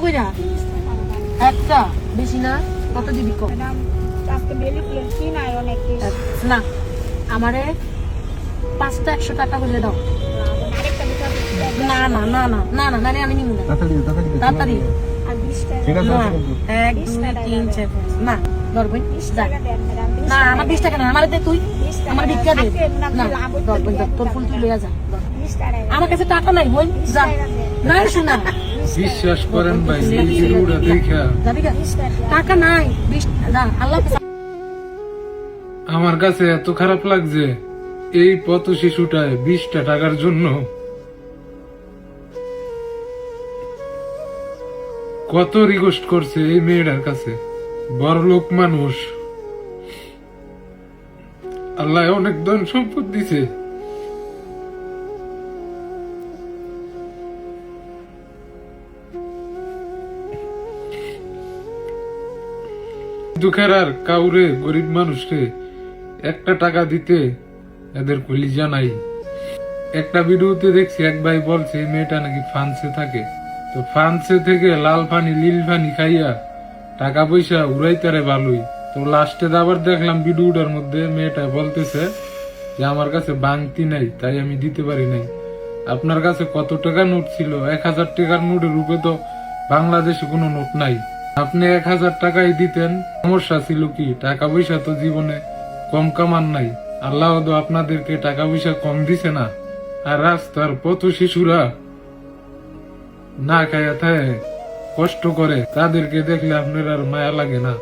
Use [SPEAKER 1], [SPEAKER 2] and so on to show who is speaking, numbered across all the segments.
[SPEAKER 1] কইরা একটা বেশি না, কত দিবি কম? না আমারে 5টা 100 টাকা হলে দাও। না না না না না না না আমি নিব না, তাড়াতাড়ি।
[SPEAKER 2] ঠিক আছে,
[SPEAKER 1] না 1 2 3 4 5 না ধরবেন না, আমার 20 টাকা না, আমার দে তুই, আমার ভিক্ষা দে না, ধরবেন তোর ফুল তুই লইয়া যা। আমার কাছে টাকা নাই বোন, যা না শোনা।
[SPEAKER 3] বিশ্বাস করেন ভাই, এই ভিডিওটা দেখা
[SPEAKER 1] যাবি গা? টাকা নাই 20 যা, আল্লাহ
[SPEAKER 3] আমার কাছে এত খারাপ লাগছে। এই পথ শিশুটায় 20টা টাকার জন্য কত রিকোয়েস্ট করছে এই মেয়েটার কাছে। বড়লোক মানুষ, আল্লাহ অনেক ধন সম্পদ দিছে। দুঃখের আর কাউরে গরিব মানুষকে একটা টাকা দিতে এদের কলিজা নাই। একটা ভিডিওতে দেখছি এক ভাই বলছে এই মেয়েটা নাকি ফ্রান্সে থাকে, তো ফ্রান্সে থেকে লাল পানি নীল পানি খাইয়া টাকা পয়সা উড়াইতারে ভালোই। তো লাস্টে আবার দেখলাম ভিডিওটার মধ্যে মেয়েটা বলতেছে যে আমার কাছে বাংতি নাই, তাই আমি দিতে পারি নাই। আপনার কাছে কত টাকা নোট ছিল? 1000 টাকার নোটের রূপে তো বাংলাদেশে কোনো নোট নাই। আপনি 1000 টাকাই দিতেন, সমস্যা ছিল কি? টাকা পয়সা তো জীবনে কম কামান নাই, আল্লাহ তো আপনাদেরকে টাকা পয়সা কম দিছে না। আর রাস্তার পথ শিশুরা না খায়া থাকে, কষ্ট করে, তাদেরকে দেখলে আপনার আর মায়া লাগে না?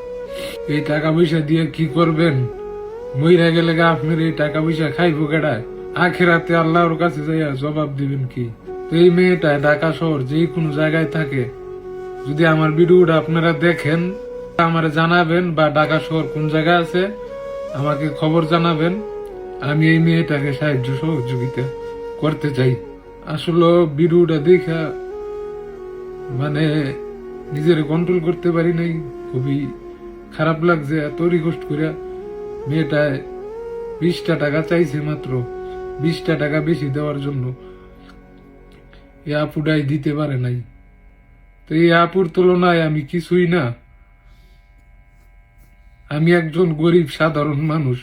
[SPEAKER 3] এই টাকা পয়সা দিয়ে কি করবেন? মইরা গেলে আপনার এই টাকা পয়সা খাইবো কেডায়? আখিরাতে আল্লাহর কাছে যাইয়া জবাব দিবেন কি? তো এই মেয়েটা ঢাকা শহর যে কোনো জায়গায় থাকে, যদি আমার ভিডিওটা আপনারা দেখেন আমার জানাবেন, বা ঢাকা শহর কোন জায়গায় আছে আমাকে খবর জানাবেন। আমি এই মেয়েটাকে সাহায্য সহযোগিতা করতে চাই। আসলে ভিডিওটা দেখা মানে নিজের কন্ট্রোল করতে পারি নাই, খুবই খারাপ লাগছে। এত রিকোয়েস্ট করে মেয়েটায় 20টা টাকা চাইছে, মাত্র 20টা টাকা বেশি দেওয়ার জন্য এই আপুটাই দিতে পারে নাই। তো এই আপুর তুলনায় আমি কিছুই না। আমি একজন গরিব সাধারণ মানুষ,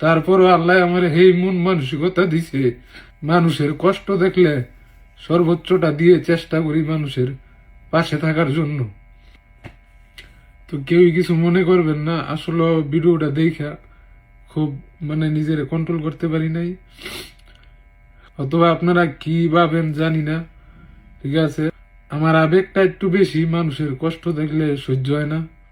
[SPEAKER 3] তারপরও আল্লাহ আমার এই মন মানসিকতা দিছে। মানুষের কষ্ট দেখলে সর্বোচ্চটা দিয়ে চেষ্টা করি মানুষের পাশে থাকার জন্য। তো কেউ কিছু মনে করবেন না, আসলে ভিডিওটা দেখা খুব মানে নিজের কন্ট্রোল করতে পারি নাই, অথবা আপনারা কি ভাবেন জানি না। ঠিক আছে, আমার আবেগটা একটু বেশি, মানুষের কষ্ট দেখলে সহ্য হয় না।